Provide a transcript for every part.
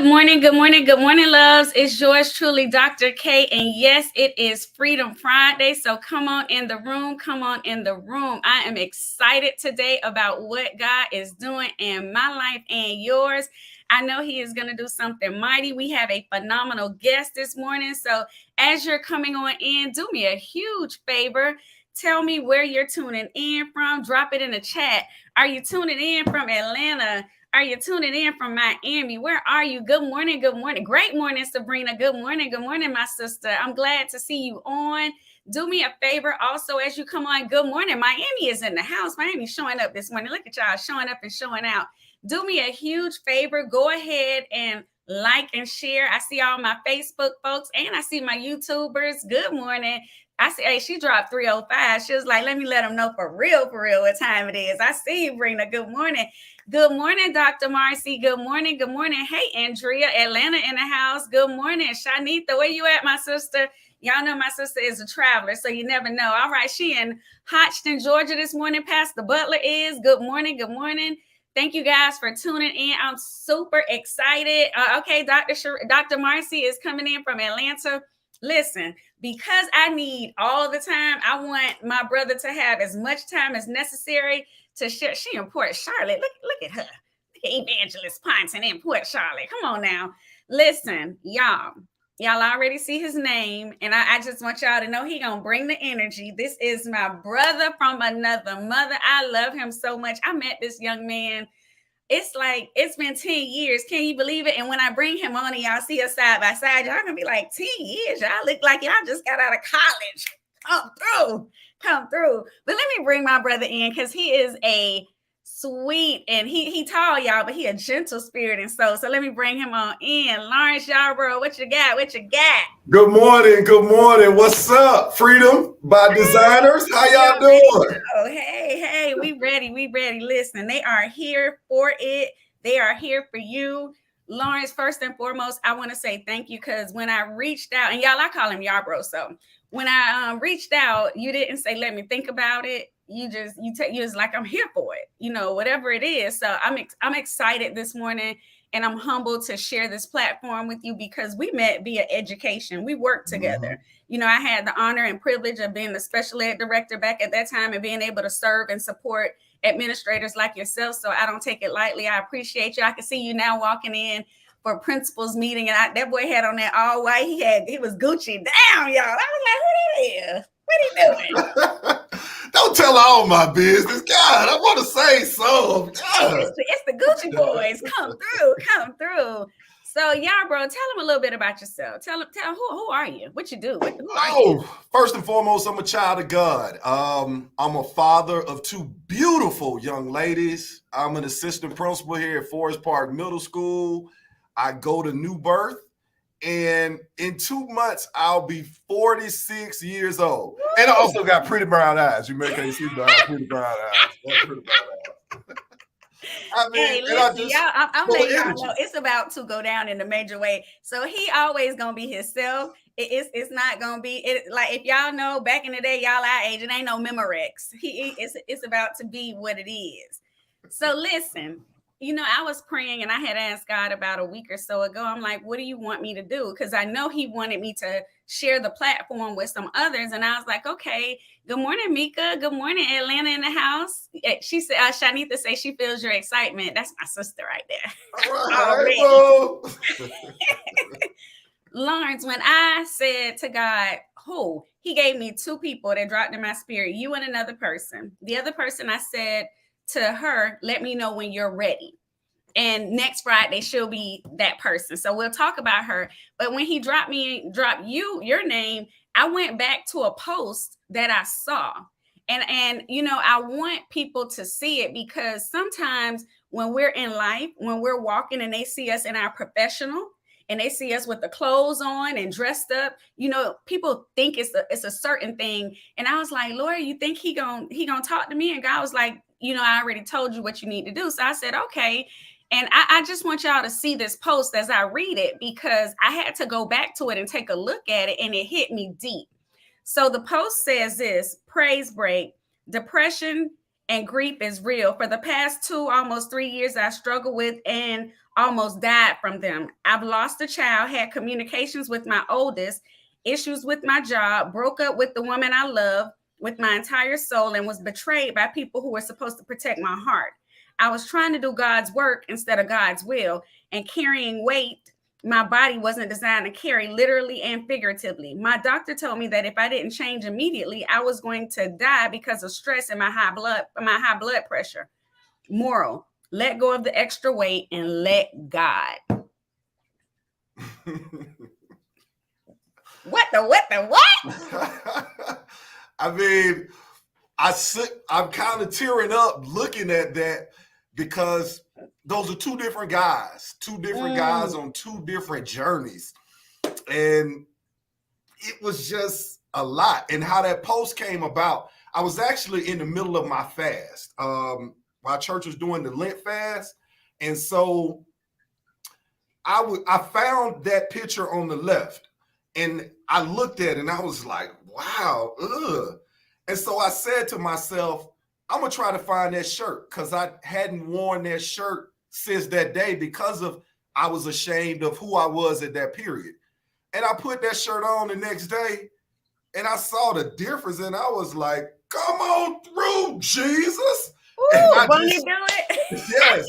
Good morning, loves. It's yours truly, Dr. K. And yes, it is Freedom Friday. So come on in the room. Come on in the room. I am excited today about what God is doing in my life and yours. I know He is going to do something mighty. We have a phenomenal guest this morning. So as you're coming on in, do me a huge favor. Tell me where you're tuning in from. Drop it in the chat. Are you tuning in from Atlanta? Are you tuning in from Miami? Where are you? Good morning. Good morning. Great morning, Sabrina. Good morning. Good morning, my sister. I'm glad to see you on. Do me a favor also as you come on. Good morning. Miami is in the house. Miami's showing up this morning. Look at y'all showing up and showing out. Do me a huge favor. Go ahead and like and share. I see all my Facebook folks and I see my YouTubers. Good morning. I see, hey, she dropped 305. She was like, let me let them know for real what time it is. I see you, Brina. Good morning. Good morning, Dr. Marcy. Good morning. Good morning. Hey, Andrea, Atlanta in the house. Good morning. Shanita, where you at, my sister? Y'all know my sister is a traveler, so you never know. All right, she in Hodgson, Georgia this morning. Pastor Butler is. Good morning. Good morning. Thank you guys for tuning in. I'm super excited. Okay, Dr. Marcy is coming in from Atlanta. Listen, because I need all the time, I want my brother to have as much time as necessary to share. She in Port Charlotte. Look at her. Look at Evangelist Ponton in Port Charlotte. Come on now. Listen, y'all already see his name. And I just want y'all to know he gonna bring the energy. This is my brother from another mother. I love him so much. I met this young man. It's like, it's been 10 years. Can you believe it? And when I bring him on and y'all see us side by side, y'all gonna be like, 10 years? Y'all look like y'all just got out of college. Come through. But let me bring my brother in because he is a sweet and he tall, y'all, but he a gentle spirit and soul. So let me bring him on in. Lawrence Yarbrough, what you got? Good morning. What's up? Freedom by Designers. How y'all doing? Oh, hey, we ready. Listen, they are here for it. They are here for you. Lawrence, first and foremost, I want to say thank you because when I reached out, and y'all, I call him Yarbrough. So when I reached out, you didn't say, let me think about it. You was like, I'm here for it, whatever it is. So I'm excited this morning and I'm humbled to share this platform with you because we met via education. We worked together. Mm-hmm. I had the honor and privilege of being the special ed director back at that time and being able to serve and support administrators like yourself. So I don't take it lightly. I appreciate you. I can see you now walking in for principals meeting. And that boy had on that all white. He was Gucci down, y'all. I was like, who that is? What he doing? Don't tell all my business. God, I want to say so. It's the Gucci boys. Come through. So, Yarbrough, tell them a little bit about yourself. Tell who are you? What you do? Who are you? First and foremost, I'm a child of God. I'm a father of two beautiful young ladies. I'm an assistant principal here at Forest Park Middle School. I go to New Birth. And in 2 months, I'll be 46 years old. Woo! And I also got pretty brown eyes. You may can't see, but I have pretty brown eyes. I mean, hey, listen, I'm letting y'all know it's about to go down in a major way. So he always gonna be himself. It's not gonna be like if y'all know back in the day, y'all our age, it ain't no Memorex. It's about to be what it is. So listen. I was praying and I had asked God about a week or so ago. I'm like, what do you want me to do? Because I know he wanted me to share the platform with some others. And I was like, okay, good morning, Mika. Good morning, Atlanta in the house. She said, Shanita say she feels your excitement. That's my sister right there. All right, Lawrence, when I said to God, he gave me two people that dropped in my spirit, you and another person. The other person I said, to her, let me know when you're ready. And next Friday, she'll be that person. So we'll talk about her. But when he dropped your name, I went back to a post that I saw. And I want people to see it because sometimes when we're in life, when we're walking and they see us in our professional and they see us with the clothes on and dressed up, people think it's a certain thing. And I was like, Lord, you think he gonna talk to me? And God was like, I already told you what you need to do. So I said, okay. And I just want y'all to see this post as I read it because I had to go back to it and take a look at it and it hit me deep. So the post says this, praise break, depression and grief is real. For the past 2, almost 3 years, I struggled with and almost died from them. I've lost a child, had communications with my oldest, issues with my job, broke up with the woman I love with my entire soul, and was betrayed by people who were supposed to protect my heart. I was trying to do God's work instead of God's will and carrying weight my body wasn't designed to carry, literally and figuratively. My doctor told me that if I didn't change immediately, I was going to die because of stress and my high blood pressure. Moral: let go of the extra weight and let God. What? I mean, I'm kind of tearing up looking at that, because those are two different guys on two different journeys. And it was just a lot. And how that post came about, I was actually in the middle of my fast. My church was doing the Lent fast. And so I found that picture on the left, and I looked at it and I was like, wow, ugh. And so I said to myself, I'm going to try to find that shirt, because I hadn't worn that shirt since that day because of I was ashamed of who I was at that period. And I put that shirt on the next day and I saw the difference, and I was like, come on through, Jesus. Ooh, and I won't he do it? Yes.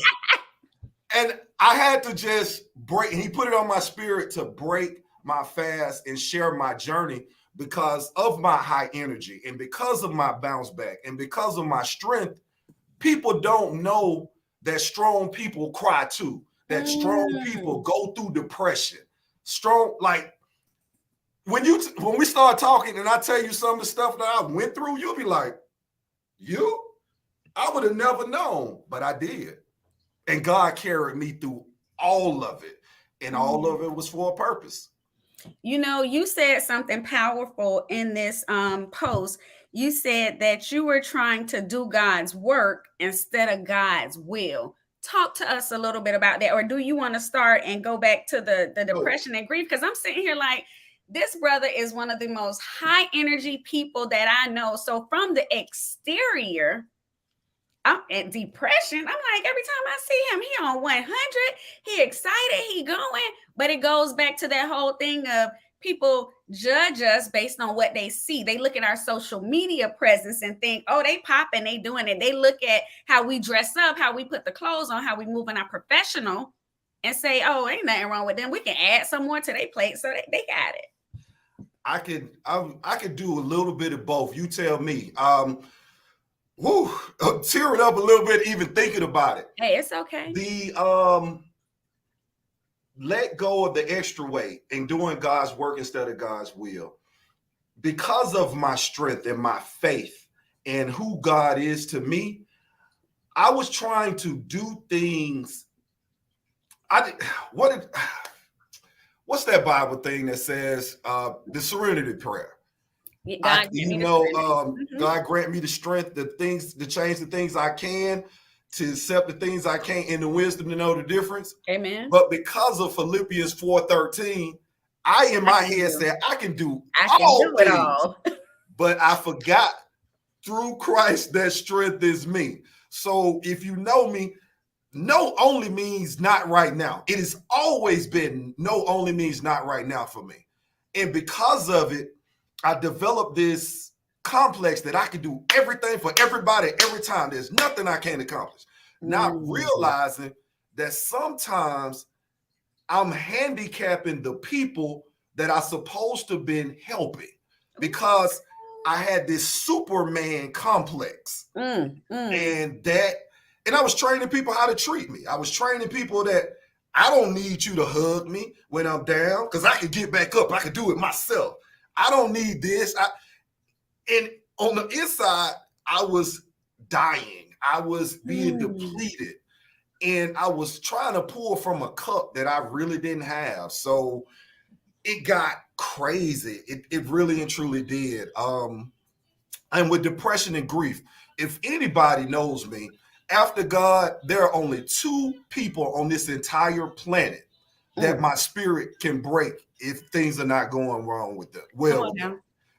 And I had to just break, and he put it on my spirit to break my fast and share my journey, because of my high energy and because of my bounce back and because of my strength. People don't know that strong people cry too, that strong people go through depression. Strong, like when we start talking and I tell you some of the stuff that I went through, you'll be like, I would have never known, but I did. And God carried me through all of it. And all of it was for a purpose. You know, you said something powerful in this post. You said that you were trying to do God's work instead of God's will. Talk to us a little bit about that. Or do you want to start and go back to the depression and grief? Because I'm sitting here like, this brother is one of the most high energy people that I know. So from the exterior, I'm at depression. I'm like, every time I see him, he on 100, he excited, he going. But it goes back to that whole thing of people judge us based on what they see. They look at our social media presence and think, oh, they popping, they doing it. They look at how we dress up, how we put the clothes on, how we move in our professional, and say, oh, ain't nothing wrong with them. We can add some more to their plate, so they got it. I could do a little bit of both. You tell me. I'm tearing up a little bit even thinking about it. Hey, it's okay. The let go of the extra weight and doing God's work instead of God's will. Because of my strength and my faith and who God is to me, I was trying to do things. What's that Bible thing that says the serenity prayer? God grant me the strength, the things to change the things I can, to accept the things I can't, and the wisdom to know the difference. Amen. But because of Philippians 4:13, I in my head said I can do all things. But I forgot through Christ that strength is me. So if you know me, no only means not right now. It has always been no only means not right now for me. And because of it, I developed this complex that I can do everything for everybody every time. There's nothing I can't accomplish. Not realizing that sometimes I'm handicapping the people that I'm supposed to have been helping, because I had this Superman complex. And I was training people how to treat me. I was training people that I don't need you to hug me when I'm down, because I can get back up. I can do it myself. I don't need this. And on the inside, I was dying. I was being depleted. And I was trying to pull from a cup that I really didn't have. So it got crazy. It really and truly did. And with depression and grief, if anybody knows me, after God, there are only two people on this entire planet that my spirit can break if things are not going wrong with them.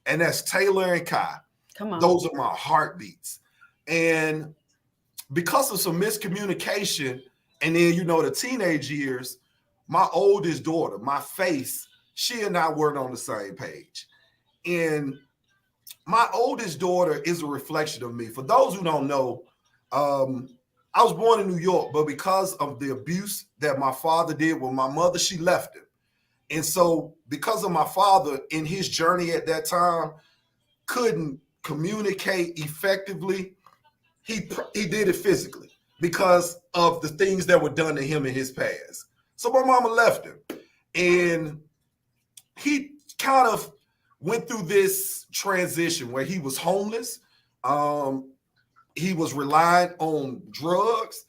And that's Taylor and Kai. Come on. Those are my heartbeats. And because of some miscommunication, and then, the teenage years, my oldest daughter, my face, she and I weren't on the same page. And my oldest daughter is a reflection of me. For those who don't know, I was born in New York, but because of the abuse that my father did with my mother, she left him. And so because of my father in his journey at that time, couldn't communicate effectively, he did it physically because of the things that were done to him in his past. So my mama left him. And he kind of went through this transition where he was homeless. He was relying on drugs.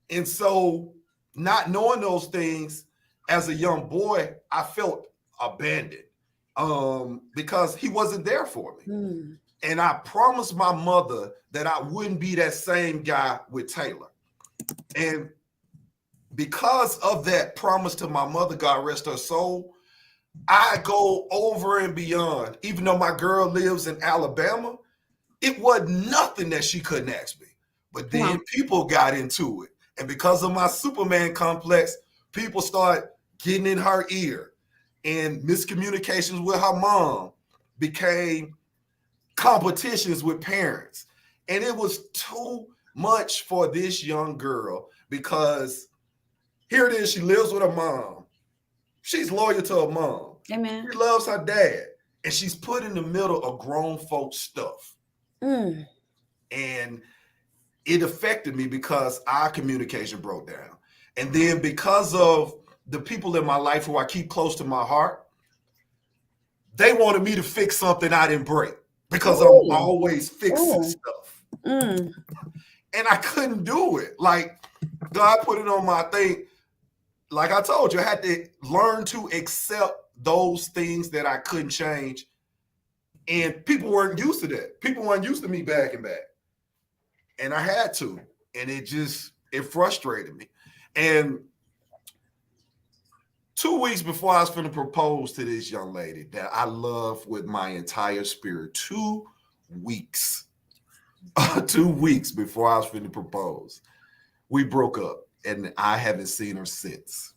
And so not knowing those things as a young boy, I felt abandoned because he wasn't there for me. Mm. And I promised my mother that I wouldn't be that same guy with Taylor. And because of that promise to my mother, God rest her soul, I go over and beyond. Even though my girl lives in Alabama, it wasn't nothing that she couldn't ask me. But then people got into it. And because of my Superman complex, people start getting in her ear. And miscommunications with her mom became competitions with parents. And it was too much for this young girl because here it is, she lives with her mom. She's loyal to her mom. Amen. She loves her dad. And she's put in the middle of grown folks stuff. Mm. And it affected me because our communication broke down. And then because of the people in my life who I keep close to my heart, they wanted me to fix something I didn't break because I'm always fixing stuff. Mm. And I couldn't do it. Like, God put it on my thing. Like I told you, I had to learn to accept those things that I couldn't change. And people weren't used to that. People weren't used to me backing back. And I had to. And it frustrated me. And 2 weeks before I was going to propose to this young lady that I love with my entire spirit, 2 weeks, 2 weeks before I was going to propose, we broke up. And I haven't seen her since.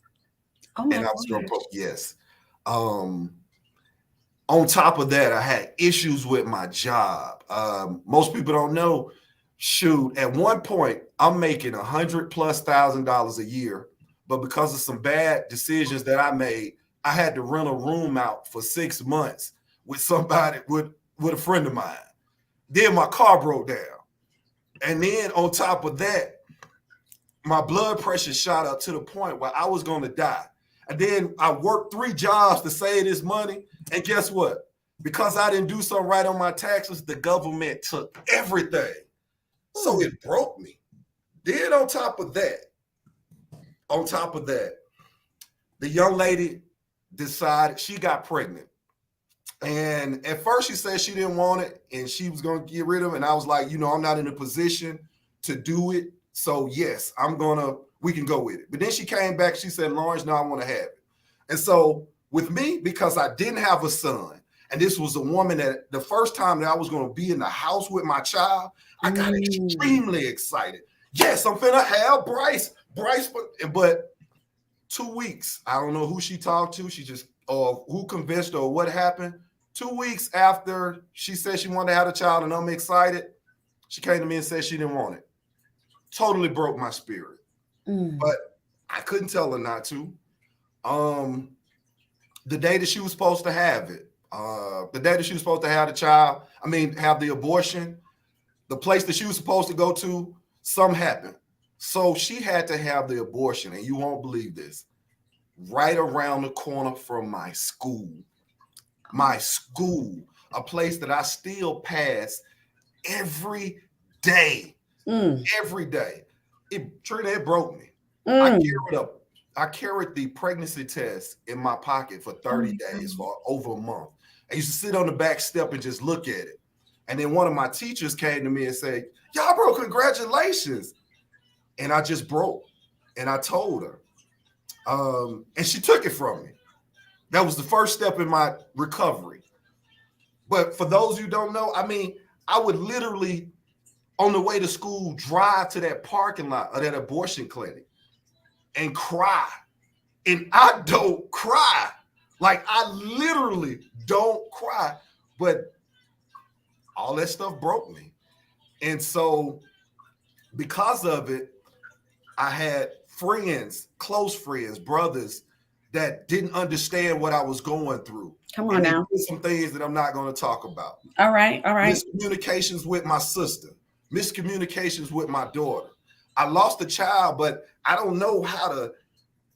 Oh my and I was going gosh. to, yes. On top of that, I had issues with my job. Most people don't know. Shoot, at one point, I'm making $100,000+ a year, but because of some bad decisions that I made, I had to rent a room out for 6 months with somebody, with a friend of mine. Then my car broke down, and then on top of that, my blood pressure shot up to the point where I was going to die. And then I worked 3 jobs to save this money. And guess what? Because I didn't do something right on my taxes, the government took everything. So it broke me. Then on top of that, the young lady decided she got pregnant. And at first she said she didn't want it and she was going to get rid of it. And I was like, I'm not in a position to do it. So yes, we can go with it. But then she came back, she said, Lawrence, no, I want to have it. And so with me, because I didn't have a son, and this was a woman that the first time that I was going to be in the house with my child, I got extremely excited. Yes, I'm finna have Bryce, but 2 weeks, I don't know who she talked to. Or who convinced her or what happened. 2 weeks after she said she wanted to have a child and I'm excited, she came to me and said she didn't want it. Totally broke my spirit. But I couldn't tell her not to. The day that she was supposed to have it, the day that she was supposed to have have the abortion, the place that she was supposed to go to, something happened. So she had to have the abortion, and you won't believe this, right around the corner from my school. My school, a place that I still pass every day. Every day. It broke me. I carried the pregnancy test in my pocket for 30 days, for over a month. I used to sit on the back step and just look at it. And then one of my teachers came to me and said, Yarbrough, congratulations. And I just broke. And I told her. And she took it from me. That was the first step in my recovery. But for those who don't know, I would literally on the way to school, drive to that parking lot of that abortion clinic and cry. And I don't cry. Like, I literally don't cry. But all that stuff broke me. And so because of it, I had friends, close friends, brothers that didn't understand what I was going through. Come on now. Some things that I'm not going to talk about. All right. Miscommunications with my sister, miscommunications with my daughter. I lost a child, but I don't know how to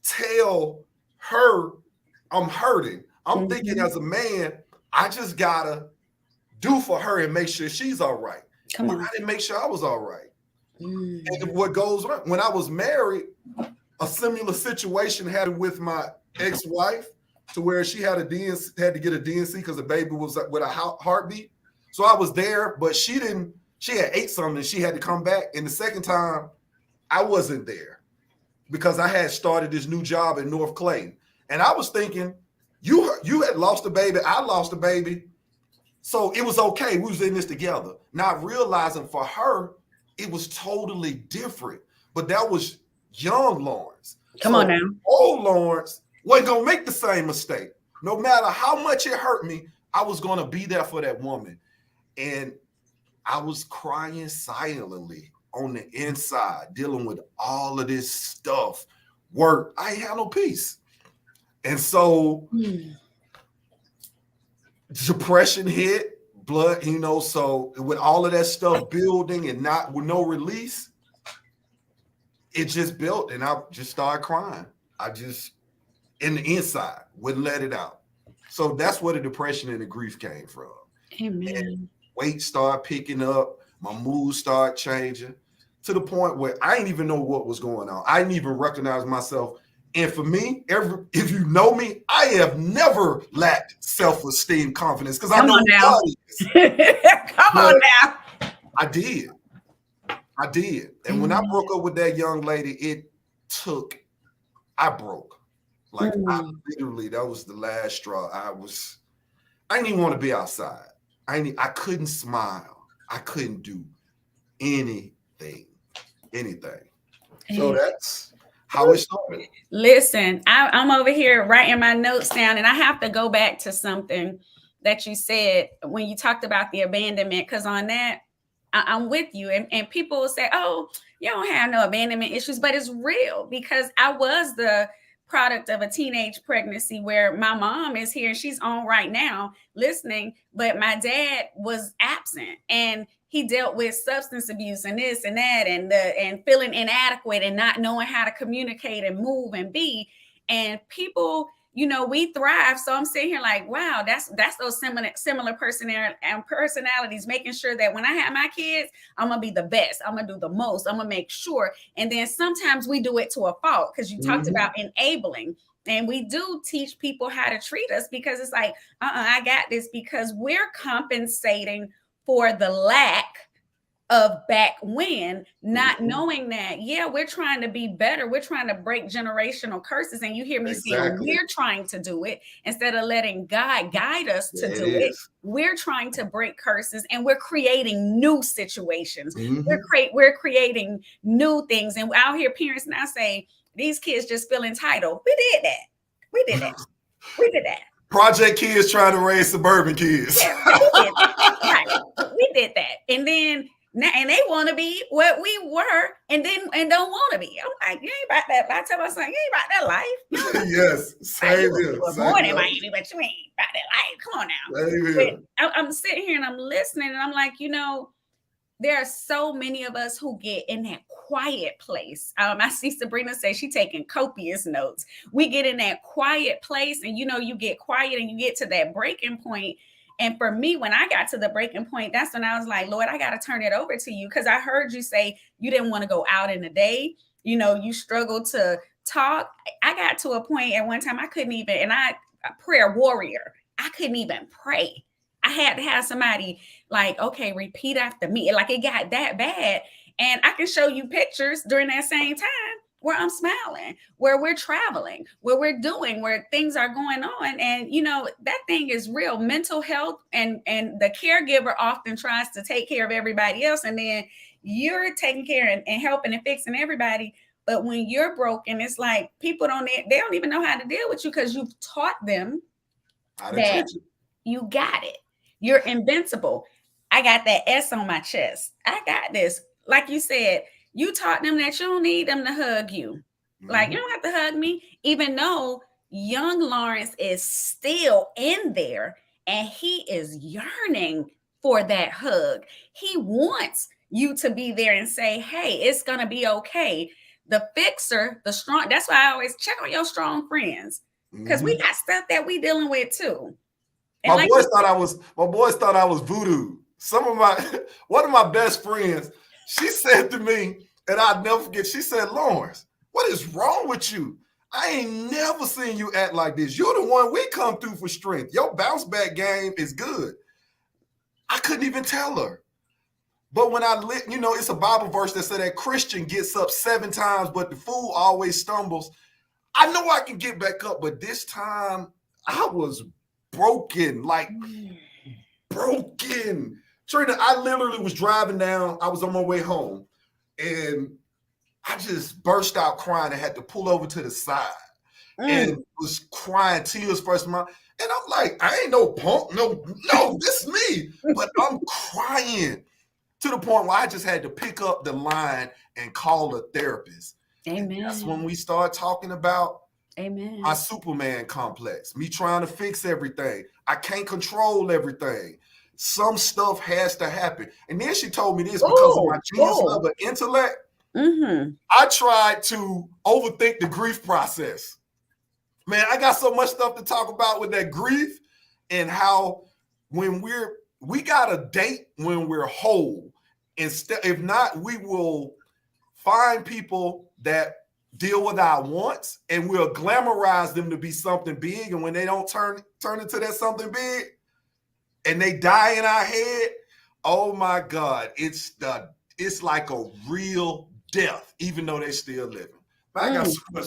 tell her I'm hurting. I'm thinking as a man, I just gotta do for her and make sure she's all right. Come on. I didn't make sure I was all right. And what goes on, when I was married, a similar situation happened with my ex-wife, to where she had to get a DNC because the baby was with a heartbeat. So I was there, but she had ate something and she had to come back. And the second time I wasn't there because I had started this new job in North Clayton. And I was thinking, you had lost a baby, I lost a baby. So it was okay. We was in this together. Not realizing for her, it was totally different. But that was young Lawrence. Come on now. Old Lawrence wasn't going to make the same mistake. No matter how much it hurt me, I was going to be there for that woman. And I was crying silently on the inside, dealing with all of this stuff. Work, I ain't had no peace. And so depression hit, blood, so with all of that stuff building and not with no release, it just built and I just started crying. I just, in the inside, wouldn't let it out. So that's where the depression and the grief came from. Amen. And weight started picking up, my mood started changing to the point where I didn't even know what was going on. I didn't even recognize myself. And for me, if you know me, I have never lacked self-esteem, confidence, because I know God is. Come on now. I did. And when I broke up with that young lady, I broke. Like, I literally, that was the last straw. I didn't even want to be outside. I couldn't smile. I couldn't do anything. So that's how it started. Listen, I'm over here writing my notes down, and I have to go back to something that you said when you talked about the abandonment, because on that, I'm with you. And people will say, oh, you don't have no abandonment issues, but it's real, because I was the product of a teenage pregnancy where my mom is here. She's on right now listening, but my dad was absent and he dealt with substance abuse and this and that and feeling inadequate and not knowing how to communicate and move and be. And people, we thrive. So I'm sitting here like, wow, that's those similar personalities, making sure that when I have my kids, I'm going to be the best. I'm going to do the most. I'm going to make sure. And then sometimes we do it to a fault, because you talked about enabling. And we do teach people how to treat us, because it's like, I got this, because we're compensating for the lack of back when, not knowing that, we're trying to be better. We're trying to break generational curses. And you hear me saying we're trying to do it instead of letting God guide us to do it. We're trying to break curses, and we're creating new situations. We're creating new things. And out here, parents now say, these kids just feel entitled. We did that. Project kids trying to raise suburban kids. We did that. And then and they want to be what we were, and don't want to be. I'm like, you ain't about that. I tell my son, you ain't about that life. Yes, same here. You were born in Miami, but you ain't about that life. Come on now. I'm sitting here and I'm listening, and I'm like, there are so many of us who get in that quiet place. I see Sabrina say she taking copious notes. We get in that quiet place, and you get quiet and you get to that breaking point. And for me, when I got to the breaking point, that's when I was like, Lord, I got to turn it over to you. Because I heard you say you didn't want to go out in the day. You struggled to talk. I got to a point at one time I couldn't even, and a prayer warrior, I couldn't even pray. I had to have somebody like, okay, repeat after me. Like, it got that bad. And I can show you pictures during that same time where I'm smiling, where we're traveling, where things are going on. And, that thing is real. Mental health and the caregiver often tries to take care of everybody else. And then you're taking care and helping and fixing everybody. But when you're broken, it's like people they don't even know how to deal with you because you've taught them that you got it. You're invincible. I got that S on my chest. I got this. Like you said, you taught them that you don't need them to hug you. Like, you don't have to hug me, even though young Lawrence is still in there and he is yearning for that hug. He wants you to be there and say, hey, it's going to be okay. The fixer, the strong, that's why I always check on your strong friends, because we got stuff that we dealing with too. And my boys thought I was voodoo. One of my best friends, she said to me, and I'll never forget, she said, Lawrence, what is wrong with you? I ain't never seen you act like this. You're the one we come through for strength. Your bounce back game is good. I couldn't even tell her. But when it's a Bible verse that said that Christian gets up 7 times, but the fool always stumbles. I know I can get back up, but this time I was broken, like broken. Trina, I literally was driving down. I was on my way home, and I just burst out crying and had to pull over to the side and was crying, tears first of my. And I'm like, I ain't no punk, no, this is me. But I'm crying to the point where I just had to pick up the line and call a therapist. Amen. And that's when we start talking about Amen. my Superman complex, me trying to fix everything. I can't control everything. Some stuff has to happen. And then she told me this because of my genius level of intellect. I tried to overthink the grief process. Man, I got so much stuff to talk about with that grief and how when we got a date when we're whole. If not, we will find people that deal with our wants and we'll glamorize them to be something big. And when they don't turn into that something big and they die in our head, oh my God, it's like a real death, even though they're still living. I got so much.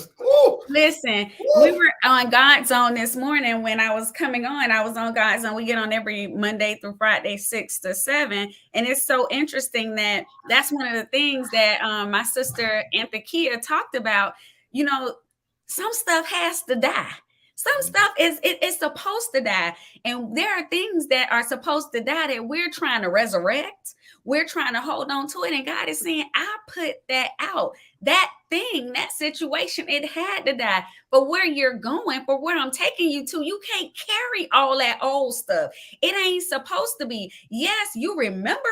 Listen, we were on God's Zone this morning when I was coming on. I was on God's Zone. We get on every Monday through Friday, 6 to 7. And it's so interesting that's one of the things that my sister Anthea talked about. You know, some stuff has to die. Some stuff is supposed to die. And there are things that are supposed to die that we're trying to resurrect. We're trying to hold on to it. And God is saying, I put that out. That thing, that situation, it had to die. But where you're going, for where I'm taking you to, you can't carry all that old stuff. It ain't supposed to be. Yes, you remember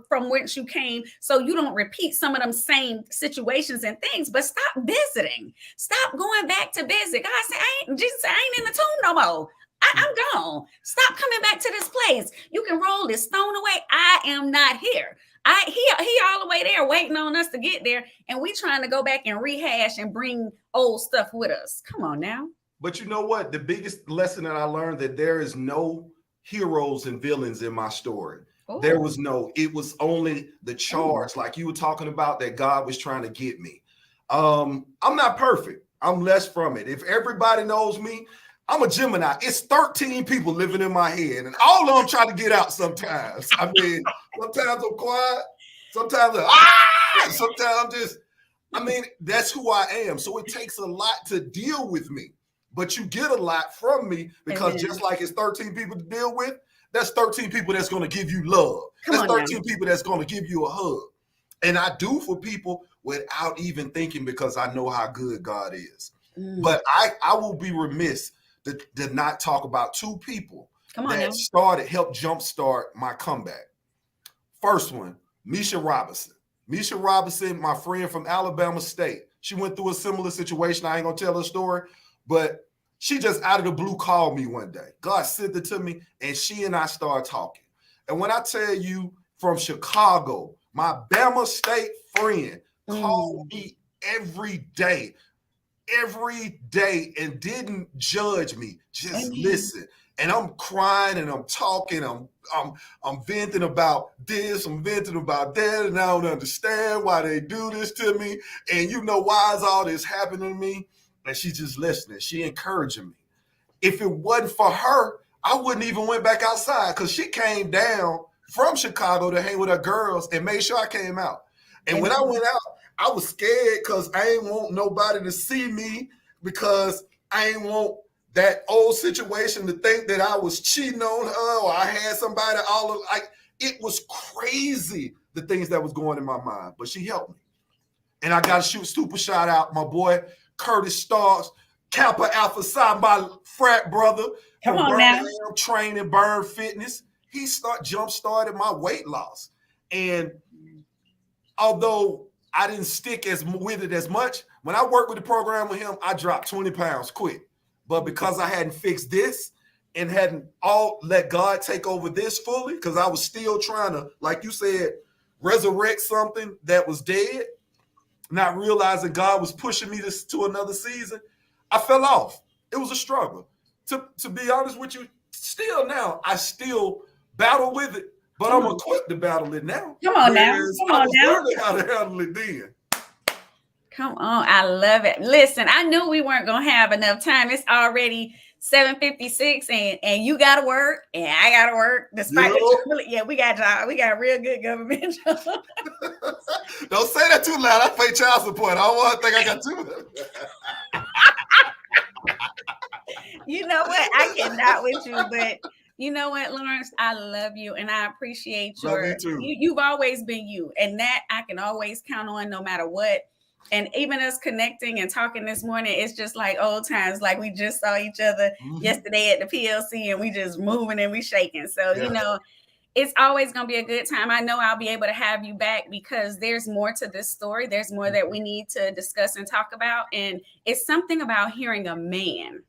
from whence you came, so you don't repeat some of them same situations and things, but stop visiting. Stop going back to visit. God said, Jesus said, I ain't in the tomb no more. I'm gone. Stop coming back to this place. You can roll this stone away. I am not here. He all the way there waiting on us to get there, and we trying to go back and rehash and bring old stuff with us. Come on now. But you know what? The biggest lesson that I learned, that there is no heroes and villains in my story. Ooh. It was only the charge, like you were talking about, that God was trying to get me. I'm not perfect. I'm less from it. If everybody knows me, I'm a Gemini. It's 13 people living in my head, and all of them try to get out sometimes. I mean, sometimes I'm quiet. Sometimes sometimes that's who I am. So it takes a lot to deal with me, but you get a lot from me because just like it's 13 people to deal with, that's 13 people that's going to give you love. That's 13 people that's going to give you a hug. And I do for people without even thinking, because I know how good God is. But I will be remiss to not talk about 2 people that helped jumpstart my comeback. First one, Misha Robinson. Misha Robinson, my friend from Alabama State. She went through a similar situation. I ain't gonna tell her story, but she just out of the blue called me one day. God sent it to me, and she and I started talking. And when I tell you, from Chicago, my Bama State friend called me every day, and didn't judge me, just listen. And I'm crying and I'm talking, I'm venting about this, I'm venting about that, and I don't understand why they do this to me. And you know, why is all this happening to me? And she's just listening, she encouraging me. If it wasn't for her, I wouldn't even went back outside, because she came down from Chicago to hang with her girls and made sure I came out. And when I went out, I was scared because I ain't want nobody to see me, because I ain't want that old situation to think that I was cheating on her or I had somebody all of, like, it was crazy, the things that was going in my mind. But she helped me. And I got to shoot super shout out my boy Curtis Starks, Kappa Alpha Psi, my frat brother Come from on Birmingham, now. training Burn Fitness. He jump started my weight loss. And although I didn't stick with it as much, when I worked with the program with him, I dropped 20 pounds quick. But because I hadn't fixed this and hadn't let God take over this fully, because I was still trying to, like you said, resurrect something that was dead, not realizing God was pushing me to another season, I fell off. It was a struggle. To be honest with you, still now, I still battle with it, but I'm equipped to battle it now. Come on now. Come on now. I was learning how to handle it then. Come on. I love it. Listen, I knew we weren't going to have enough time. It's already 7:56 and you got to work and I got to work. Despite we got a job. We got a real good government job. Don't say that too loud. I pay child support. I don't want to think I got too. You know what? I cannot with you, but you know what, Lawrence? I love you and I appreciate you've always been you, and that I can always count on no matter what. And even us connecting and talking this morning, it's just like old times, like we just saw each other yesterday at the PLC and we just moving and we shaking. So, you know, it's always going to be a good time. I know I'll be able to have you back because there's more to this story. There's more that we need to discuss and talk about. And it's something about hearing a man.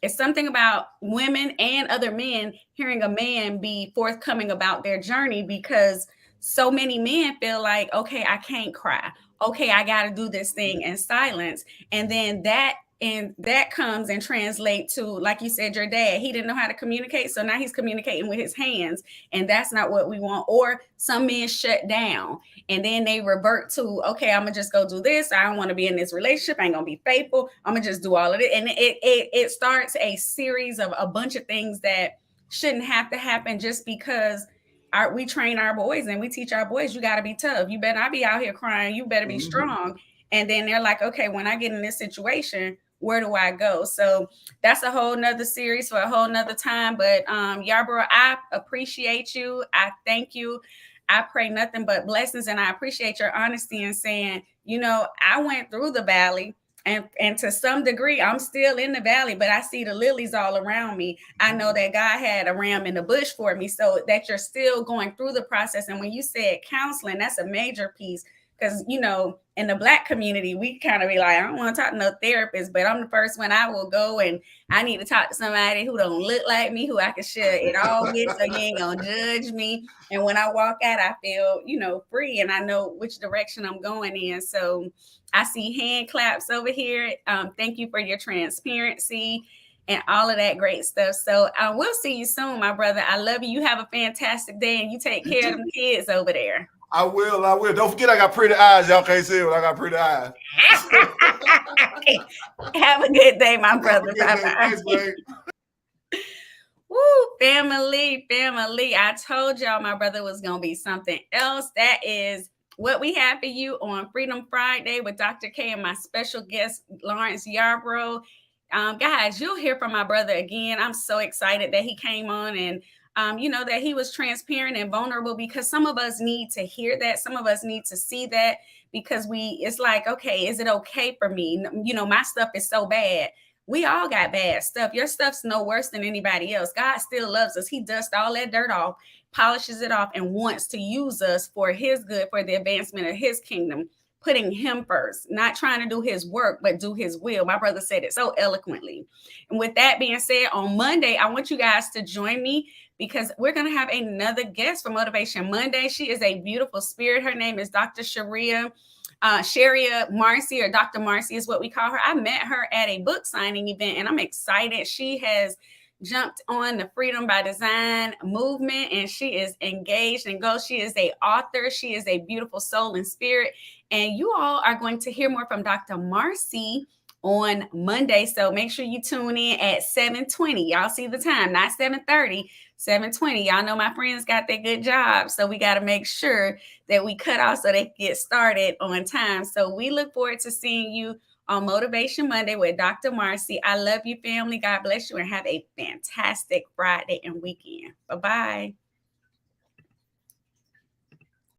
It's something about women and other men hearing a man be forthcoming about their journey, because so many men feel like, okay, I can't cry. Okay, I got to do this thing in silence. And then that comes and translate to, like you said, your dad, he didn't know how to communicate. So now he's communicating with his hands, and that's not what we want. Or some men shut down and then they revert to, okay, I'm gonna just go do this. I don't want to be in this relationship. I ain't gonna be faithful. I'm gonna just do all of it. And it starts a series of a bunch of things that shouldn't have to happen, just because we train our boys and we teach our boys, you got to be tough. You better not be out here crying. You better be strong. And then they're like, okay, when I get in this situation, where do I go? So that's a whole nother series for a whole nother time. But Yarbrough, I appreciate you. I thank you. I pray nothing but blessings. And I appreciate your honesty in saying, you know, I went through the valley. And to some degree, I'm still in the valley, but I see the lilies all around me. I know that God had a ram in the bush for me, so that you're still going through the process. And when you said counseling, that's a major piece, because, you know, in the Black community, we kind of be like, I don't want to talk to no therapist, but I'm the first one. I will go and I need to talk to somebody who don't look like me, who I can share it all with, so you ain't going to judge me. And when I walk out, I feel, you know, free, and I know which direction I'm going in. So I see hand claps over here. Thank you for your transparency and all of that great stuff. So we'll see you soon, my brother. I love you. You have a fantastic day, and you take care of them kids over there. I will. Don't forget, I got pretty eyes. Y'all can't see it, but I got pretty eyes. Have a good day, my brother. Thanks, babe. Woo, family. I told y'all my brother was going to be something else. That is what we have for you on Freedom Friday with Dr. K and my special guest, Lawrence Yarbrough. Guys, you'll hear from my brother again. I'm so excited that he came on, and you know, that he was transparent and vulnerable, because some of us need to hear that. Some of us need to see that, because it's like, okay, is it okay for me? You know, my stuff is so bad. We all got bad stuff. Your stuff's no worse than anybody else. God still loves us. He dusts all that dirt off, polishes it off, and wants to use us for his good, for the advancement of his kingdom, putting him first, not trying to do his work, but do his will. My brother said it so eloquently. And with that being said, on Monday, I want you guys to join me, because we're going to have another guest for Motivation Monday. She is a beautiful spirit. Her name is Dr. Sharia Marcy, or Dr. Marcy is what we call her. I met her at a book signing event, and I'm excited. She has jumped on the Freedom by Design movement, and she is engaged and goes. She is an author. She is a beautiful soul and spirit. And you all are going to hear more from Dr. Marcy on Monday. So make sure you tune in at 7:20. Y'all see the time, not 7:30, 7:20. Y'all know my friends got their good job. So we got to make sure that we cut off so they can get started on time. So we look forward to seeing you on Motivation Monday with Dr. Marcy. I love you, family. God bless you, and have a fantastic Friday and weekend. Bye-bye.